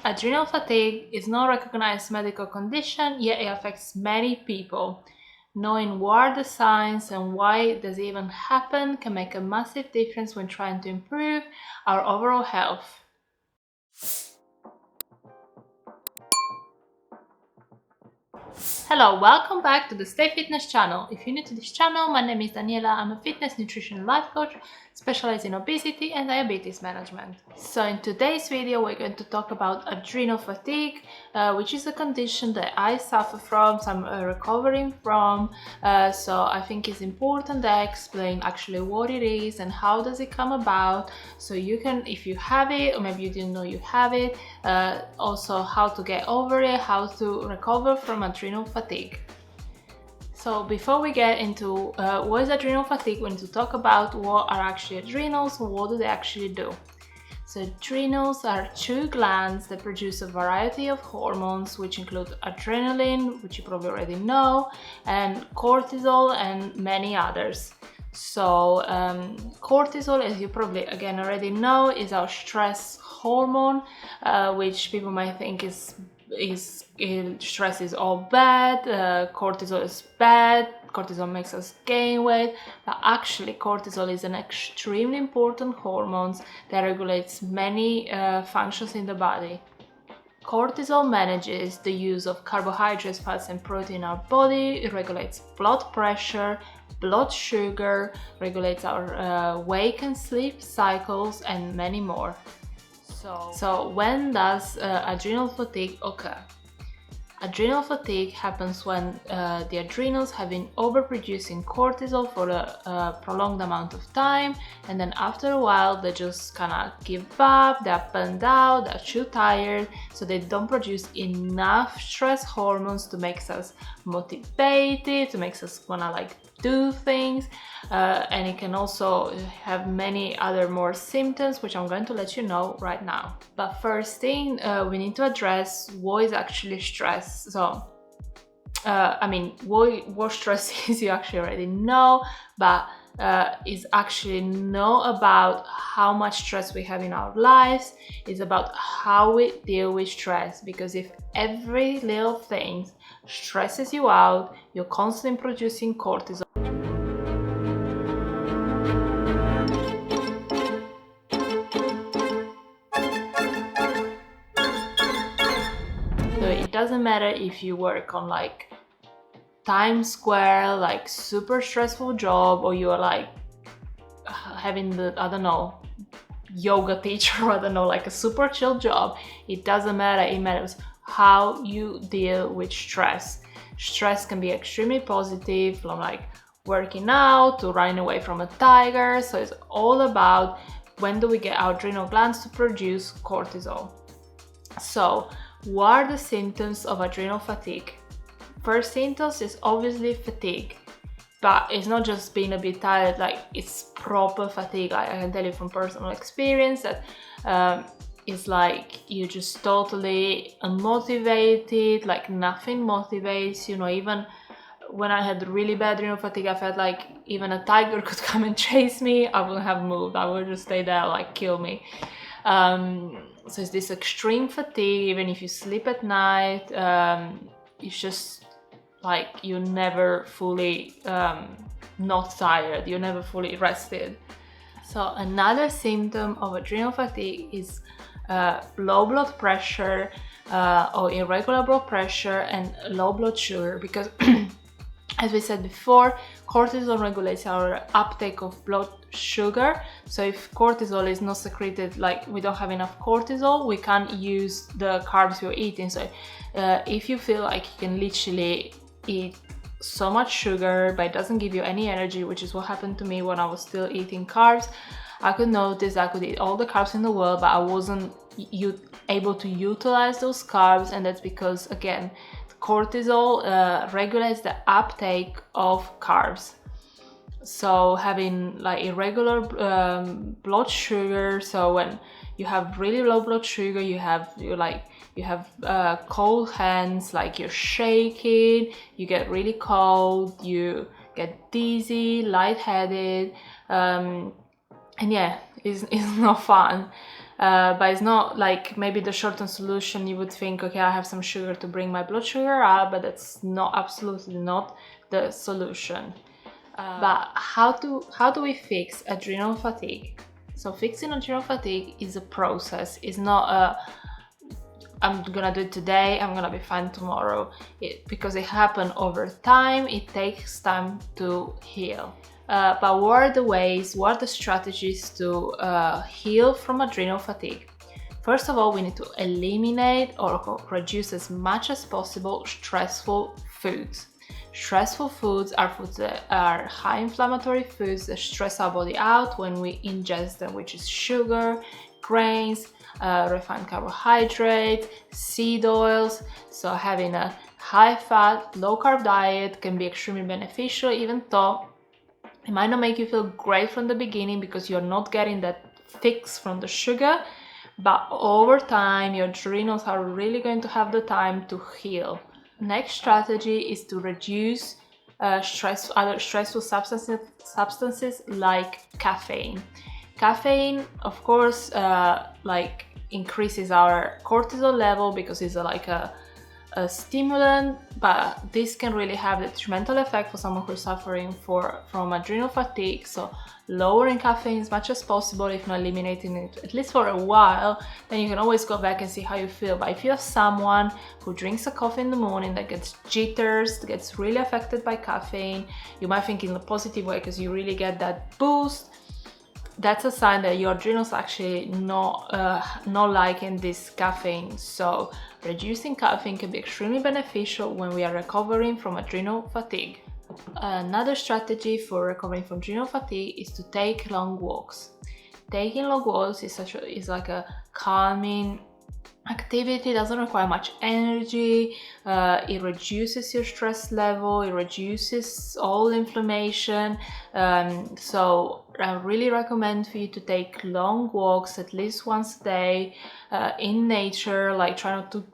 Adrenal fatigue is not a recognized medical condition, yet it affects many people. Knowing what are the signs and why it does even happen can make a massive difference when trying to improve our overall health. Hello, welcome back to the Stay Fitness channel. If you're new to this channel, my name is Daniela. I'm a fitness, nutrition, and life coach specialized in obesity and diabetes management. So in today's video, we're going to talk about adrenal fatigue, which is a condition that I suffer from, so I'm recovering from. So I think it's important that I explain actually what it is and how does it come about, so you can, if you have it, or maybe you didn't know you have it, also how to get over it, how to recover from adrenal fatigue. So before we get into what is adrenal fatigue, we need to talk about what are actually adrenals and what do they actually do. So adrenals are two glands that produce a variety of hormones, which include adrenaline, which you probably already know, and cortisol, and many others. So cortisol, as you probably again already know, is our stress hormone, which people might think is stress is all bad, cortisol is bad, cortisol makes us gain weight, but actually cortisol is an extremely important hormone that regulates many functions in the body. Cortisol manages the use of carbohydrates, fats and protein in our body. It regulates blood pressure, blood sugar, regulates our wake and sleep cycles, and many more. So when does adrenal fatigue occur? Adrenal fatigue happens when the adrenals have been overproducing cortisol for a prolonged amount of time, and then after a while they just kind of give up, they're burned out, they're too tired, so they don't produce enough stress hormones to make us motivated, to make us wanna do things, and it can also have many other more symptoms, which I'm going to let you know right now. But first thing, we need to address what is actually stress. So what stress is, you actually already know, but is actually not about how much stress we have in our lives. It's about how we deal with stress, because if every little thing stresses you out, you're constantly producing cortisol. So it doesn't matter if you work on Times Square, super stressful job, or you're having the, I don't know, yoga teacher, I don't know, a super chill job. It doesn't matter. It matters how you deal with stress. Stress can be extremely positive, from working out to running away from a tiger. So it's all about when do we get our adrenal glands to produce cortisol. So what are the symptoms of adrenal fatigue? First symptoms is obviously fatigue, but it's not just being a bit tired, it's proper fatigue. I can tell you from personal experience that it's you're just totally unmotivated, nothing motivates, even when I had really bad adrenal fatigue, I felt like even a tiger could come and chase me, I wouldn't have moved, I would just stay there, kill me. So it's this extreme fatigue. Even if you sleep at night, it's just you're never fully not tired, you're never fully rested. So another symptom of adrenal fatigue is low blood pressure or irregular blood pressure and low blood sugar, because as we said before, cortisol regulates our uptake of blood sugar. So if cortisol is not secreted, we don't have enough cortisol, we can't use the carbs we're eating. So if you feel like you can literally eat so much sugar but it doesn't give you any energy, which is what happened to me when I was still eating carbs, I could notice I could eat all the carbs in the world, but I wasn't able to utilize those carbs, and that's because, again, cortisol regulates the uptake of carbs. So having irregular blood sugar, so when you have really low blood sugar, you have cold hands, you're shaking, you get really cold, you get dizzy, lightheaded, and yeah, it's not fun. but it's not like maybe the short-term solution. You would think, okay, I have some sugar to bring my blood sugar up, but that's not, absolutely not the solution. But how do we fix adrenal fatigue? So fixing adrenal fatigue is a process. It's not a I'm gonna do it today, I'm gonna be fine tomorrow. Because it happened over time, it takes time to heal. But what are the ways, what are the strategies to heal from adrenal fatigue? First of all, we need to eliminate or reduce as much as possible stressful foods. Stressful foods are foods that are high inflammatory foods that stress our body out when we ingest them, which is sugar, grains, refined carbohydrates, seed oils. So having a high fat, low carb diet can be extremely beneficial, even though it might not make you feel great from the beginning because you're not getting that fix from the sugar. But over time, your adrenals are really going to have the time to heal. Next strategy is to reduce other stressful substances like caffeine. Caffeine, of course, like increases our cortisol level because it's like a stimulant, but this can really have a detrimental effect for someone who's suffering from adrenal fatigue. So lowering caffeine as much as possible, if not eliminating it at least for a while, then you can always go back and see how you feel. But if you have someone who drinks a coffee in the morning that gets jitters, that gets really affected by caffeine, you might think in a positive way because you really get that boost. That's a sign that your adrenals actually not liking this caffeine. So reducing caffeine can be extremely beneficial when we are recovering from adrenal fatigue. Another strategy for recovering from adrenal fatigue is to take long walks. Taking long walks is like a calming activity. It doesn't require much energy. It reduces your stress level. It reduces all inflammation. So I really recommend for you to take long walks at least once a day in nature, like try not to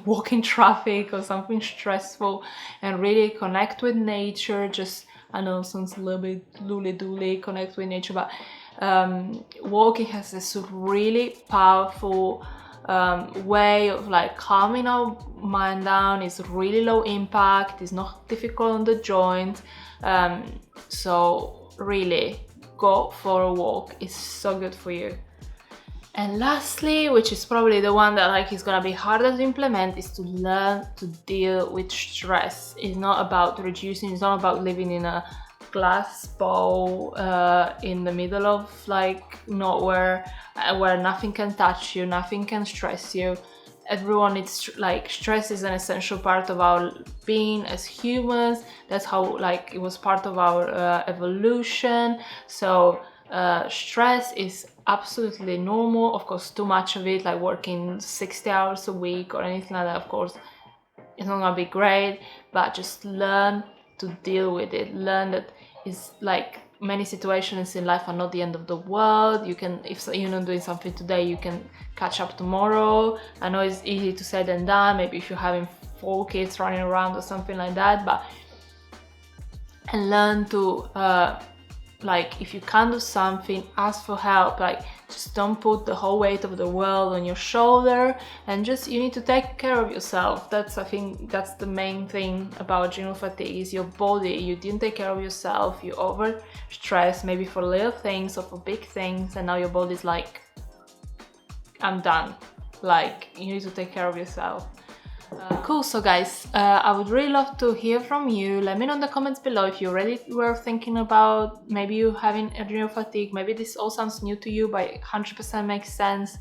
walk in traffic or something stressful, and really connect with nature. Just, I know it sounds a little bit looly-dooly, connect with nature, but walking has this really powerful way of like calming our mind down. It's really low impact, it's not difficult on the joint, so really go for a walk. It's so good for you. And lastly, which is probably the one that like is gonna be harder to implement, is to learn to deal with stress. It's not about reducing, it's not about living in a glass bowl in the middle of like nowhere where nothing can touch you, nothing can stress you. Everyone needs, like, stress is an essential part of our being as humans. That's how, like, it was part of our evolution. So stress is absolutely normal. Of course, too much of it, like working 60 hours a week or anything like that, of course, it's not gonna be great, but just learn to deal with it. Learn that it's like many situations in life are not the end of the world. You can, if you're not doing something today, you can catch up tomorrow. I know it's easy to say than done, maybe if you're having 4 kids running around or something like that, but and learn to like, if you can't do something, ask for help. Like, just don't put the whole weight of the world on your shoulder, and just, you need to take care of yourself. That's, I think that's the main thing about adrenal fatigue, is your body. You didn't take care of yourself, you over stress, maybe for little things or for big things, and now your body's like, I'm done. Like, you need to take care of yourself. Cool. So guys, I would really love to hear from you. Let me know in the comments below if you already were thinking about maybe you having adrenal fatigue. Maybe this all sounds new to you, but 100% makes sense.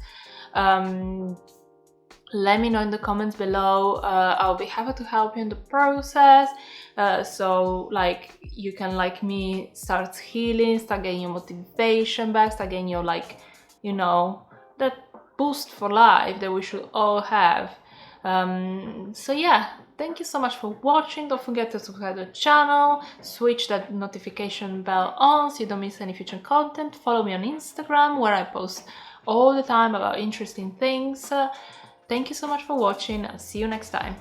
Let me know in the comments below. I'll be happy to help you in the process. So like, you can, like me, start healing, start getting your motivation back, start getting your, like, you know, that boost for life that we should all have. So yeah, thank you so much for watching. Don't forget to subscribe to the channel, switch that notification bell on so you don't miss any future content. Follow me on Instagram, where I post all the time about interesting things. Thank you so much for watching. I'll see you next time.